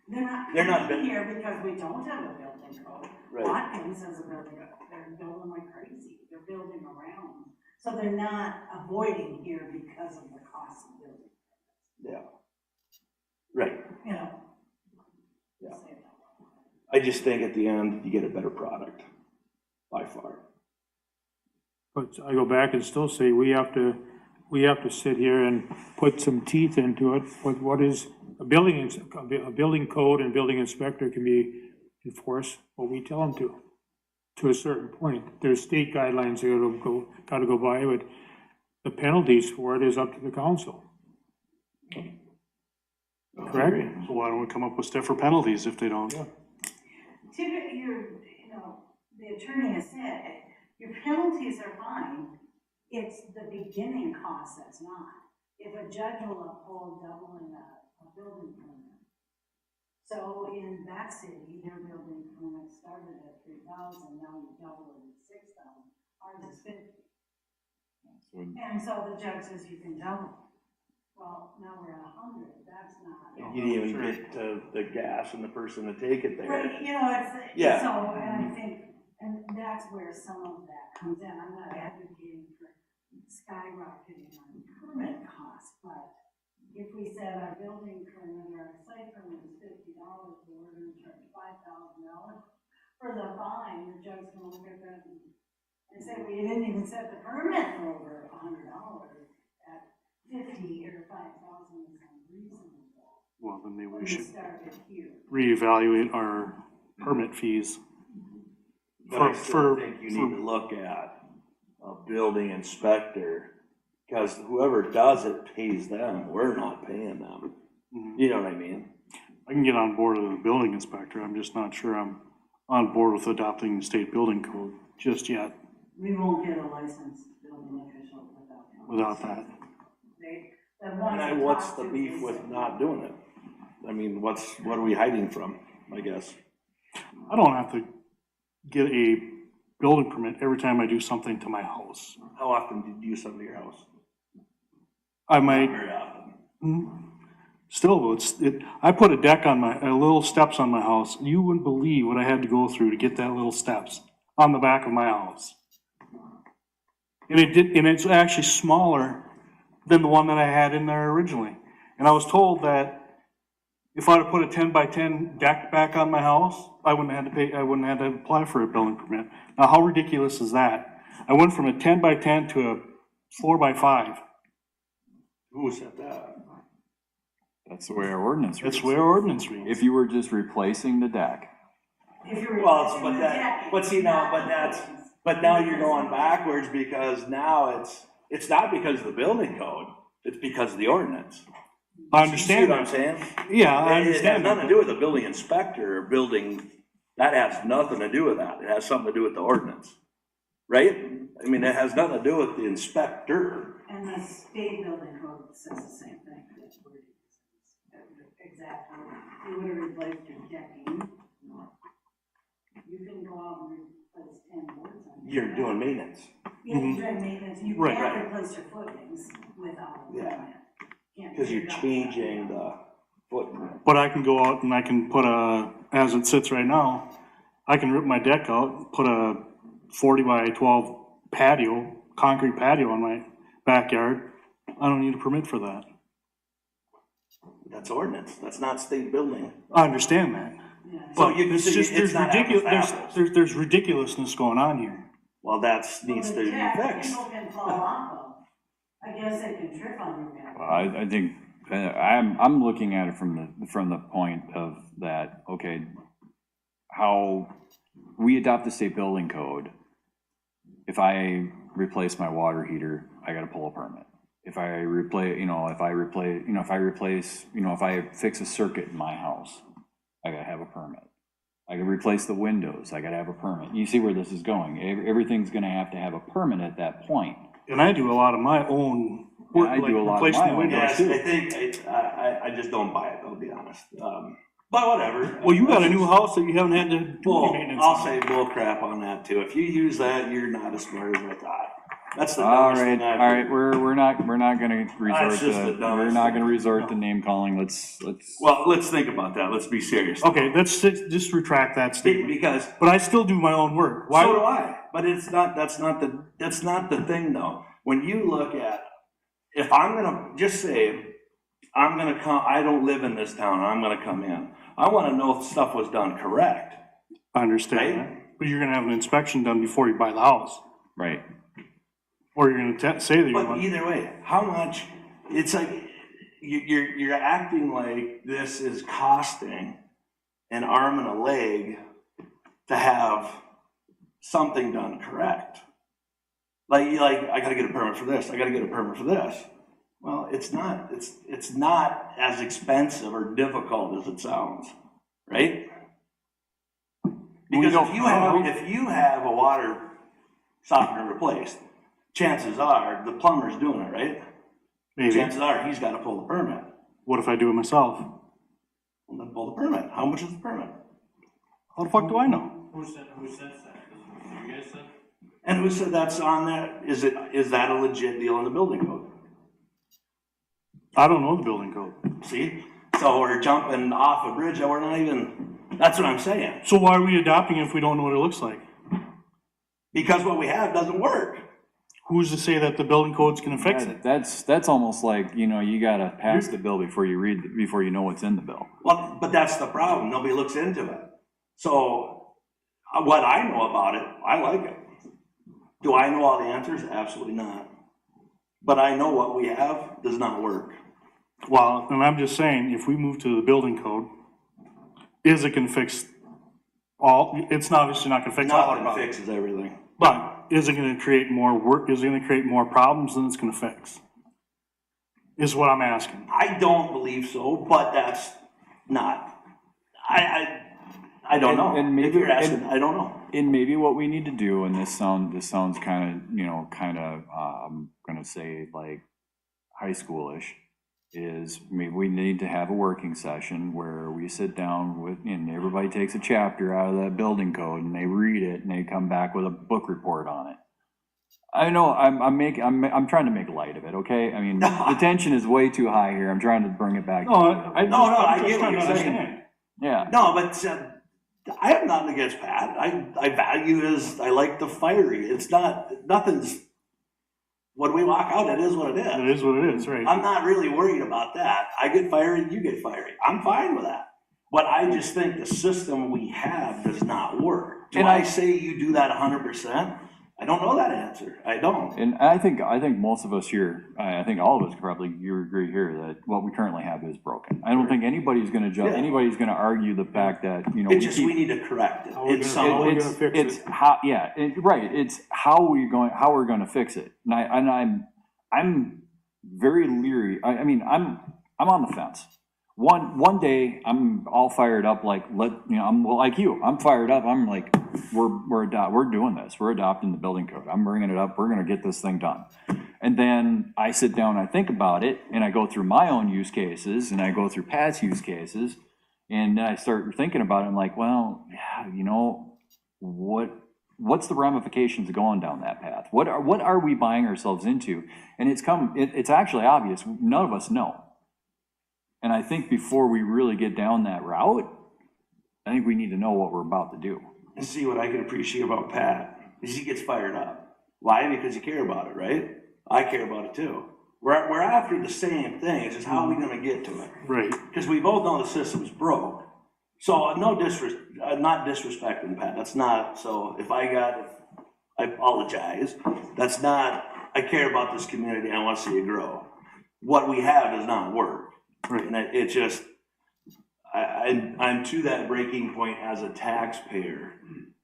they're They're not not building here because we don't have a building code. Right. Watkins has a building, they're building like crazy, they're building around. So they're not avoiding here because of the cost of building. yeah. Right. Yeah. I just think at the end, you get a better product, by far. But I go back and still say, we have to sit here and put some teeth into it. What is a building code and building inspector can be enforced what we tell them to a certain point. There's state guidelines they gotta go by, but the penalties for it is up to the council. Correct? So why don't we come up with stiffer penalties if they don't? Typically, the attorney has said, your penalties are fine, it's the beginning cost that's not. If a judge will uphold doubling a building permit. So in that city, their building permit started at 3,000, now you double it at 6,000, ours is 50. And so the judge says you can double. Well, now we're at 100, that's not. You didn't even get the gas and the person to take it there. Right, it's, Yeah. so, and I think, and that's where some of that comes in. I'm not advocating for skyrocketing on permit costs, but if we said our building permit or our site permit is $50, we're gonna charge $5,000 for the fine, the judge's gonna look at that and say, well, you didn't even set the permit for over $100 at 50 or 5,000 is unreasonable. Well, then maybe When we you should started here. reevaluate our permit fees. But I still think you need to look at a building inspector, because whoever does it pays them, we're not paying them. You know what I mean? I can get on board with the building inspector, I'm just not sure I'm on board with adopting the state building code just yet, We won't get a licensed building official without that. The ones And I what's talked the to, beef they with said- not doing it? I mean, what are we hiding from, I guess? I don't have to get a building permit every time I do something to my house. How often do you do something to your house? I might, Very often. still, I put a deck on little steps on my house. You wouldn't believe what I had to go through to get that little steps on the back of my house. And it's actually smaller than the one that I had in there originally. And I was told that if I'd have put a 10 by 10 deck back on my house, I wouldn't have to apply for a building permit. Now, how ridiculous is that? I went from a 10 by 10 to a 4 by 5. Who said that? That's the way our ordinance reads. That's where ordinance reads. If you were just replacing the deck, If you're Well, replacing but the that, deck, but see now, but not that's, buildings. but now you're going backwards, because now it's not because of the building code, it's because of the ordinance. I See understand what I'm that. saying? Yeah, I It has understand nothing that. to do with a building inspector or building, that has nothing to do with that, it has something to do with the ordinance, right? I mean, it has nothing to do with the inspector. And the state building code says the same thing, that's where it is. Exactly, you would have replaced your decking. You can go out and replace 10 boards on. You're doing maintenance. Yeah, you're doing maintenance, you Right, can't right. replace your footings without a Yeah. permit. Can't Because do you're that. changing the footprint. But I can go out and I can put as it sits right now, I can rip my deck out, put a 40 by 12 patio, concrete patio on my backyard. I don't need a permit for that. That's ordinance, that's not state building. I understand that. So But you, it's so just, it's there's not apples ridiculous, to apples. there's ridiculousness going on here. Well, that Well, needs the to be deck, fixed. people can fall off of. I guess they can trip on your deck. well, I think, I'm looking at it from the point of that, okay, how we adopt the state building code. If I replace my water heater, I gotta pull a permit. If I fix a circuit in my house, I gotta have a permit. I can replace the windows, I gotta have a permit. You see where this is going. Everything's gonna have to have a permit at that point. And I do a lot of my own work, Yeah, I like do a lot of replacing my the own. windows Yes, too. I think, I just don't buy it, I'll be honest. But whatever. Well, you got a new house that you haven't had to do Well, any maintenance I'll on. say bull crap on that too. If you use that, you're not as smart as I thought. That's the All dumbest right, thing I've all right, heard. we're not gonna resort just the to, dumbest we're not thing. gonna resort to name calling, let's. Well, let's think about that, let's be serious. Okay, let's just retract that statement. Because, But I still do my own work. Why? so do I, but that's not the thing though. When you look at, if I'm gonna, just say, I'm gonna come, I don't live in this town, I'm gonna come in. I wanna know if stuff was done correct. I understand Right? that. But you're gonna have an inspection done before you buy the house. Right, Or you're gonna say that you're But gonna, either way, how much, it's like, you're acting like this is costing an arm and a leg to have something done correct. Like, I gotta get a permit for this, I gotta get a permit for this. Well, it's not as expensive or difficult as it sounds, right? Because if you have a water softener replaced, chances are the plumber's doing it, right? maybe, Chances are he's gotta pull the permit. what if I do it myself? Well, then pull the permit. How much is the permit? How the fuck do I know? Who says that? You guys said? And who said that's on that? Is that a legit deal in the building code? I don't know the building code. See? So we're jumping off a bridge that we're not even, that's what I'm saying. So why are we adopting if we don't know what it looks like? Because what we have doesn't work. Who's to say that the building code's gonna fix it? That's almost like, you know, you gotta pass the bill before you know what's in the bill. Well, but that's the problem. Nobody looks into it. So what I know about it, I like it. Do I know all the answers? Absolutely not. But I know what we have does not work. Well, and I'm just saying, if we move to the building code, is it gonna fix all, it's obviously not gonna fix all our Nothing problems. fixes everything. But is it gonna create more work, is it gonna create more problems than it's gonna fix? Is what I'm asking. I don't believe so, but that's not, I don't know. And maybe- If you're asking, I don't know. And maybe what we need to do, and this sounds kind of, you know, I'm gonna say like high schoolish, is maybe we need to have a working session where we sit down with, and everybody takes a chapter out of that building code and they read it and they come back with a book report on it. I know I'm trying to make light of it, okay? I mean, the tension is way too high here. I'm trying to bring it back. No, I I just get what trying to you're saying. understand. Yeah. No, but I have nothing against Pat. I value I like the fiery. It's nothing's, when we walk out, it is what it It is. is what it is, right? I'm not really worried about that. I get fiery, you get fiery. I'm fine with that. But I just think the system we have does not work. Do And I say you do that 100%? I don't know that answer. I don't. And I think most of us here, I think all of us probably, you agree here that what we currently have is broken. I don't think anybody's gonna Yeah. anybody's gonna argue the fact that, you know. It's just we need to correct it. we're It's gonna- some we're way. gonna fix It's it. how, yeah, right, it's how we're gonna fix it. And I'm very leery, I mean, I'm on the fence. One day, I'm all fired up, like, I'm like you, I'm fired up, I'm like, we're doing this, we're adopting the building code, I'm bringing it up, we're gonna get this thing done. And then I sit down, I think about it, and I go through my own use cases, and I go through Pat's use cases, and I start thinking about it, I'm like, well, yeah, you know, what's the ramifications of going down that path? What are we buying ourselves into? And it's actually obvious, none of us know. And I think before we really get down that route, I think we need to know what we're about to do. And see, what I can appreciate about Pat is he gets fired up. Why? Because you care about it, right? I care about it too. We're after the same thing. It's just how are we gonna get to it? Right. Because we both know the system's broke. So not disrespecting Pat. That's not, so if I apologize. That's not, I care about this community. I want to see it grow. What we have does not work. Right. And it just, I'm to that breaking point as a taxpayer,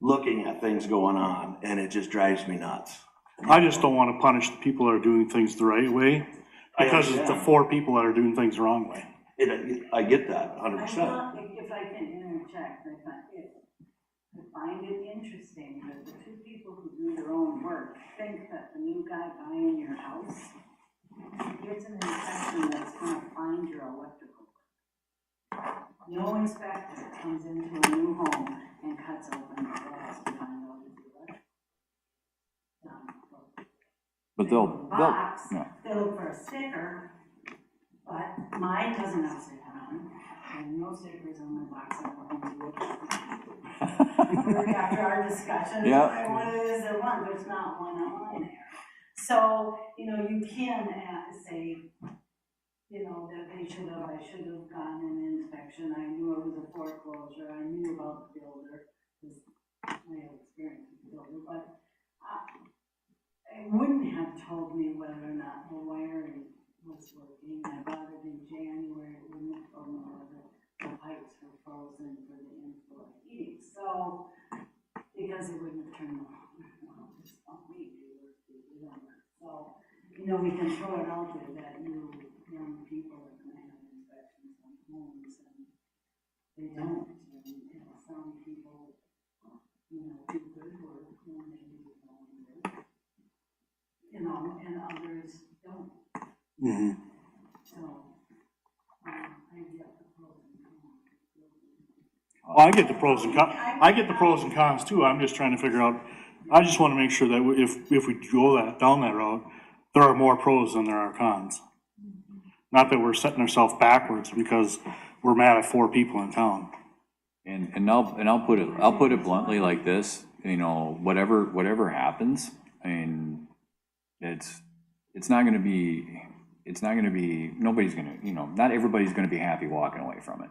looking at things going on, and it just drives me nuts. I just don't wanna punish the people that are doing things the right way, I because it's the understand. 4 people that are doing things the wrong way. I get that 100%. If I can interject, I find it interesting that the two people who do their own work think that the new guy buying your house gets an inspection that's gonna find your electrical work. No inspector comes into a new home and cuts open the walls to find out if the electrical. But Box, yeah. they look for a sticker, but mine doesn't have a sticker on, and no stickers on my box, I don't want to look at. After our discussion, Yeah. what is there one, there's not one on there. So, you can say, that I should have gotten an inspection, I knew it was a foreclosure, I knew about the builder, because I have experience with the builder, but it wouldn't have told me whether or not the wiring was working. I bought it in January, it wouldn't have told me whether the pipes were frozen for the inflow heating. So, because it wouldn't have turned on, it's not me, so, you know, we can throw it out there that you young people are gonna have inspections on homes, and they don't. And, you know, some people, you know, do good work when they do their own work, you know, and others don't. Mhm. So, I get the pros and cons. Well, I get the pros and cons, I get the pros and cons too, I'm just trying to figure out, I just wanna make sure that if we go down that road, there are more pros than there are cons. Not that we're setting ourselves backwards because we're mad at 4 people in town. And I'll put it bluntly like this, you know, whatever happens, I mean, it's not gonna be, nobody's gonna, you know, not everybody's gonna be happy walking away from it.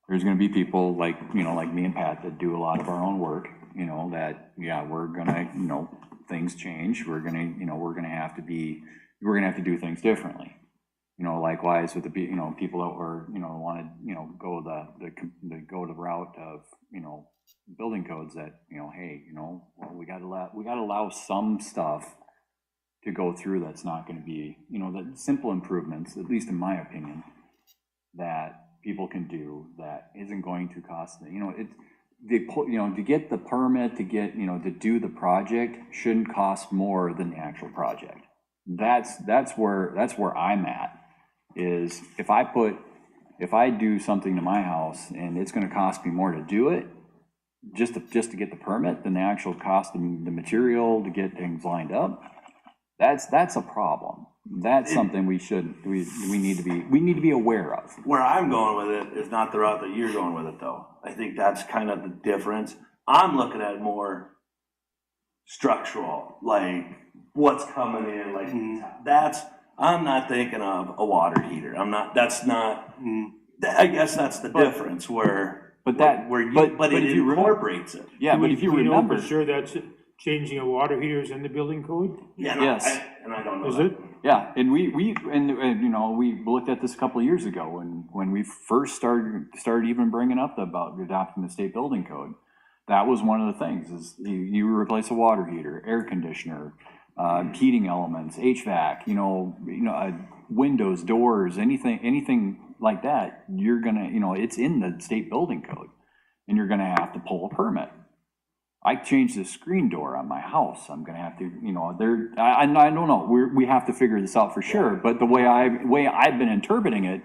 There's gonna be people like, you know, like me and Pat that do a lot of our own work, you know, that, yeah, we're gonna, you know, things change, we're gonna, you know, we're gonna have to do things differently. You know, likewise with the, you know, people that were, you know, wanted, you know, go the route of, you know, building codes that, you know, hey, you know, well, we gotta allow some stuff to go through that's not gonna be, you know, the simple improvements, at least in my opinion, that people can do that isn't going to cost, you know, you know, to get the permit, to get, you know, to do the project shouldn't cost more than the actual project. That's where I'm at. Is if I do something to my house and it's gonna cost me more to do it, just to get the permit than the actual cost of the material to get things lined up, that's a problem. That's something we need to be aware of. Where I'm going with it is not the route that you're going with it, though. I think that's kind of the difference. I'm looking at more structural, like what's coming in, like I'm not thinking of a water heater. I guess that's the difference where, but it if you incorporates it. Yeah, but if you remember. For sure that's changing of water heaters in the building code? Yeah, no, Yes. and I don't know. Is that. it? Yeah, and and you know, we looked at this a couple of years ago when we first started even bringing up about adopting the state building code. That was one of the things, is you replace a water heater, air conditioner, heating elements, HVAC, you know, windows, doors, anything like that, you're gonna, you know, it's in the state building code, and you're gonna have to pull a permit. I changed the screen door on my house, I'm gonna have to, you know, I don't know, we have to figure this out for sure, but the way I've been interpreting it,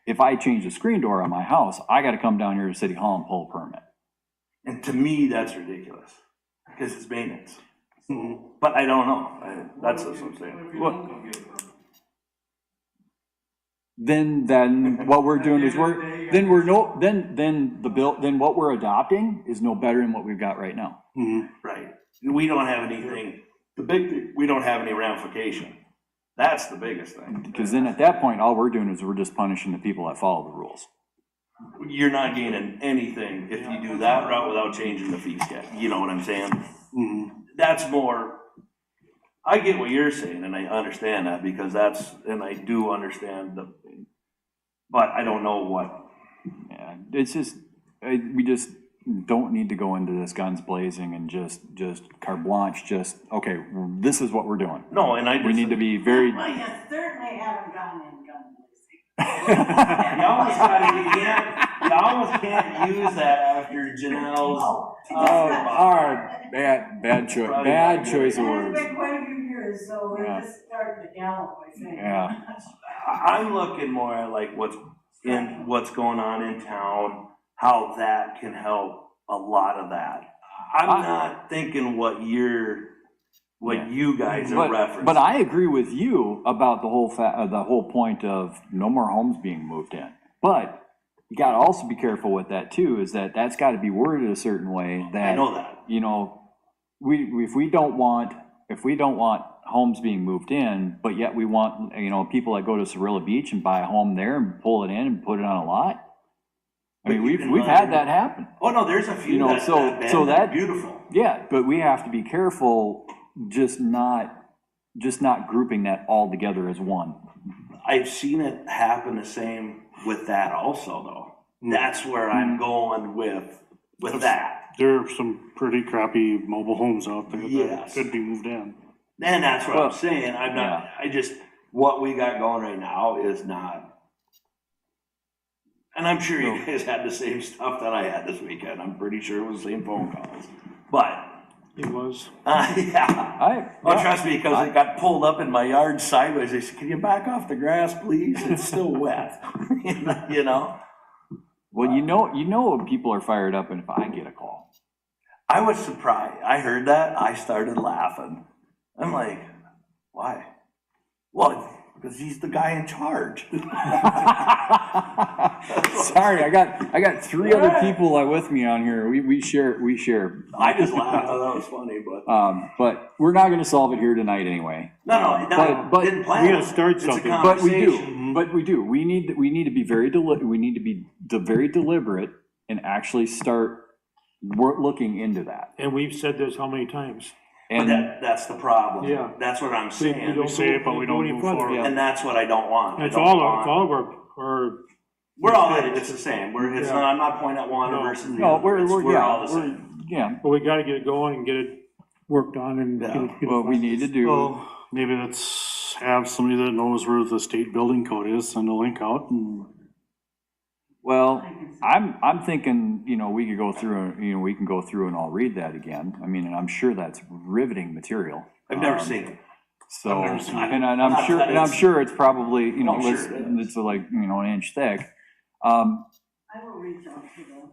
if I change the screen door on my house, I gotta come down here to City Hall and pull a permit. And to me, that's ridiculous, because it's maintenance. But I don't know, that's what I'm saying. Then what we're doing is then what we're adopting is no better than what we've got right now. Right, we don't have anything, we don't have any ramification, that's the biggest thing. Because then at that point, all we're doing is we're just punishing the people that follow the rules. You're not gaining anything if you do that route without changing the fee schedule, you know what I'm saying? That's more, I get what you're saying, and I understand that, because and I do understand but I don't know what. Yeah, it's just, we just don't need to go into this guns blazing and just carte blanche, okay, this is what we're doing. No, and We need to be very. Well, you certainly haven't gone in gun You almost can't use that after Janelle's. All right, bad choice of words. It's been quite a few years, so we're Yeah. just starting to gallop, I think. Yeah. I'm looking more at like what's going on in town, how that can help a lot of that. I'm not thinking what you guys are referencing. But I agree with you about the whole point of no more homes being moved in. But you gotta also be careful with that too, is that's gotta be worded a certain way that. I know that. You know, if we don't want homes being moved in, but yet we want, you know, people that go to Cirilla Beach and buy a home there and pull it in and put it on a lot. I mean, we've had that happen. Oh, no, there's a few, You know, that's so that- beautiful. Yeah, but we have to be careful, just not just not grouping that all together as one. I've seen it happen the same with that also, though. That's where I'm going with that. There are some pretty crappy mobile homes out there that Yes. could be moved in. And that's what Well, I'm saying, I'm not, yeah. what we got going right now is not. And I'm sure you guys had the same stuff that I had this weekend, I'm pretty sure it was the same phone calls, but, It was. yeah. Oh, trust me, because it got pulled up in my yard sideways, they said, can you back off the grass, please, it's still wet, you know? Well, you know people are fired up and if I get a call. I was surprised, I heard that, I started laughing, I'm like, why? Well, because he's the guy in charge. Sorry, I got three other people with me on here. We share. I just laughed, I thought that was funny, but. But we're not gonna solve it here tonight anyway. No, But- didn't plan we on gotta it. start It's a something. But we conversation. do. We need to be very very deliberate and actually start looking into that. And we've said this how many times? But And that's the problem. Yeah. That's what I'm We saying. don't say it, but we don't any move further. forward. Yeah. And that's what I don't want. I It's don't all want- of our, We're all in it, it's the same. It's Yeah. not, I'm not pointing at one No. versus the no, other. We're all the same. yeah. but we gotta get it going and get it worked on and get Yeah. it. get it What we need to do. Well, maybe let's have somebody that knows where the state building code is, send a link out and. Well, I'm thinking, we could go through, we can go through and I'll read that again. I mean, and I'm sure that's riveting material. I've never seen it. So, I've never seen it. and I'm sure it's probably, I'm sure it is. it's like, an inch thick. I will reach out to them.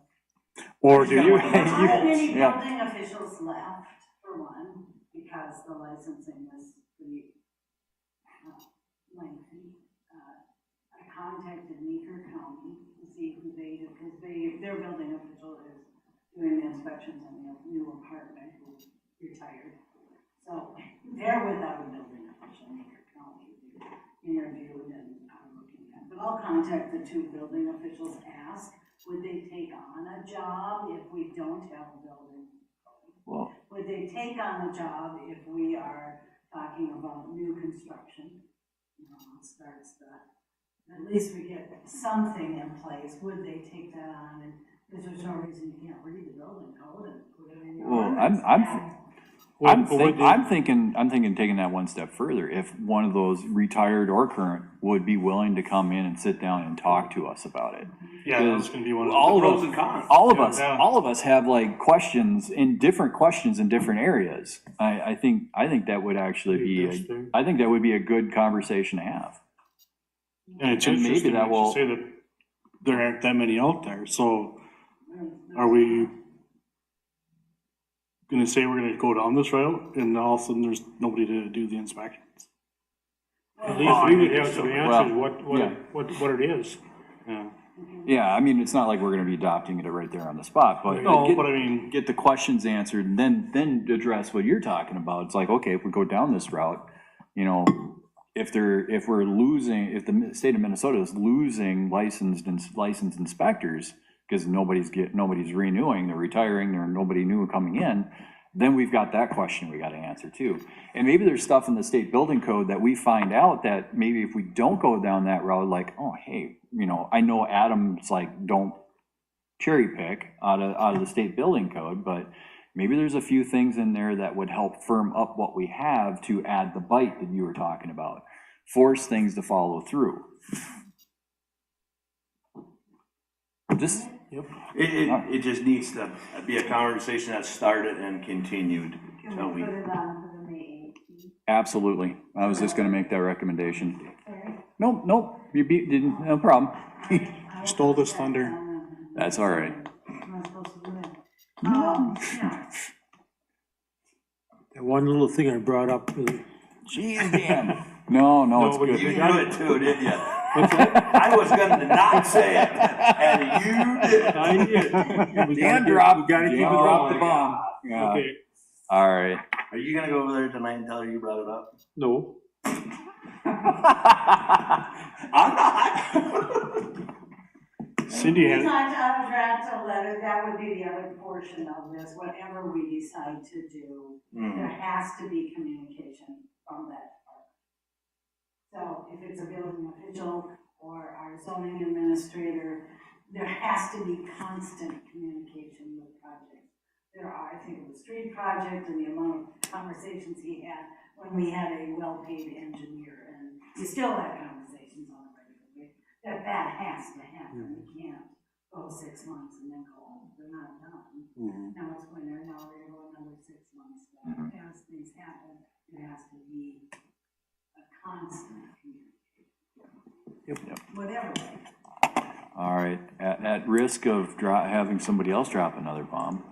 Or do you? There aren't many Yeah. building officials left, for one, because the licensing was pretty lengthy. I contacted Meeker County to see who they, because their building official is doing the inspections on the new apartment who retired. So they're without a building official, Meeker County, interviewed and looking at. But I'll contact the two building officials, ask, would they take on a job if we don't have a building? Well, Would they take on a job if we are talking about new construction? Starts at least we get something in place, would they take that on? And because there's no reason you can't read the building code and put it in your Well, ordinance. I'm thinking taking that one step further. If one of those retired or current would be willing to come in and sit down and talk to us about it. Yeah, that's gonna be one of All the. of Pros and cons. All of us have like questions in different areas. I think that would actually be, Interesting. I think that would be a good conversation to have. And it's and maybe interesting that that will- you say that there aren't that many out there, so are we gonna say we're gonna go down this route and all of a sudden there's nobody to do the inspections? At least we would have some Well, answers, yeah. what it is. Yeah. Yeah, I mean, it's not like we're gonna be adopting it right there on the spot, but No, but I mean, get the questions answered and then address what you're talking about. It's like, okay, if we go down this route, if the state of Minnesota is losing licensed inspectors because nobody's renewing, they're retiring, there's nobody new coming in, then we've got that question we got to answer too. And maybe there's stuff in the state building code that we find out that maybe if we don't go down that route, like, oh, hey, I know Adam's like, don't cherry pick out of the state building code, but maybe there's a few things in there that would help firm up what we have to add the bite that you were talking about, force things to follow through. Just, It just needs to be a conversation that's started and continued. Can till we we- put it on for the May 18th? absolutely. I was just gonna make that recommendation. Okay. Nope, didn't, no problem. stole this thunder. That's all right. I'm not supposed to do it. Yeah. That one little thing I brought up, Jeez, Dan. No, it's but good. You knew it too, didn't you? I was gonna not say it, and you did. I did. We Dan gotta dropped, we gotta keep it dropped the going. bomb. Yeah, Okay, all right. Are you gonna go over there tonight and tell her you brought it up? no, I'm not. Cindy We had, talked about a draft a letter, that would be the other portion of this, whatever we decide to do, there has to be communication from that department. So if it's a building official or our zoning administrator, there has to be constant communication with projects. There are, I think of the street project and the amount of conversations he had when we had a well-paid engineer, and we still have conversations on a regular basis, that has to happen. We can't go 6 months and then go home, we're not done. Now it's winter, now we're gonna go another 6 months, but as things happen, there has to be a constant communication. Whatever way. All right, at risk of having somebody else drop another bomb.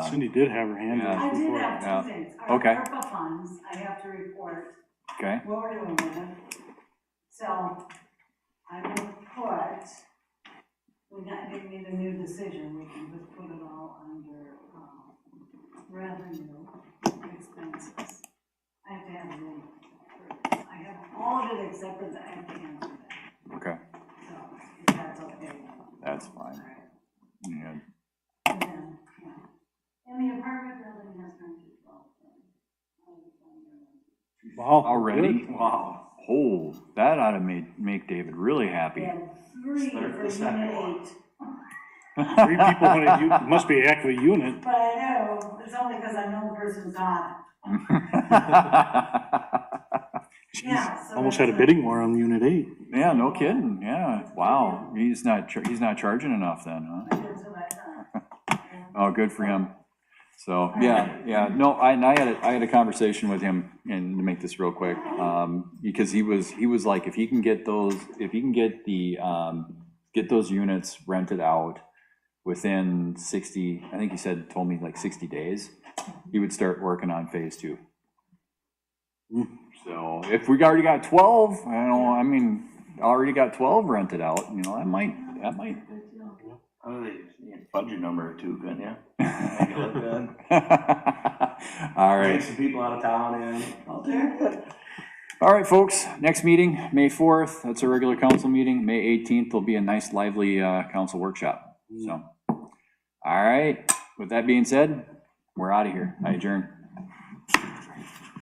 Cindy did have her hand Yeah. I up did before. have Yeah. two things. Our Okay. ARPA funds, I have to report Okay, what we're doing with it. So I will put, we need a new decision, we can just put it all under, revenue expenses. I have to have room for this. I have all of it except for the, I have to answer that, okay, so if that's okay. that's fine. All right. Yeah. And then, yeah. And the apartment building has been too well. Wow. Already? good. Wow. Oh, that ought to make David really happy. We had 3 for unit 8. 3 people on a unit, must be actually a unit. But I know, it's only because I know the person's on it. Yeah, so Almost that's had a bidding war on unit 8. Yeah, no kidding, yeah, wow, he's not charging enough then, huh? I did so that time. Oh, good for him. So, yeah, no, I had a conversation with him, and to make this real quick, because he was like, if he can get those units rented out within 60, I think he told me like 60 days, he would start working on phase 2. So if we already got 12, already got 12 rented out, that might. Oh, they need a budget number or two, couldn't you? Make it look good. All right. Take some people out of town in. I'll take it. All right, folks, next meeting, May 4th, that's a regular council meeting. May 18th will be a nice lively council workshop, so. All right, with that being said, we're out of here. I adjourn.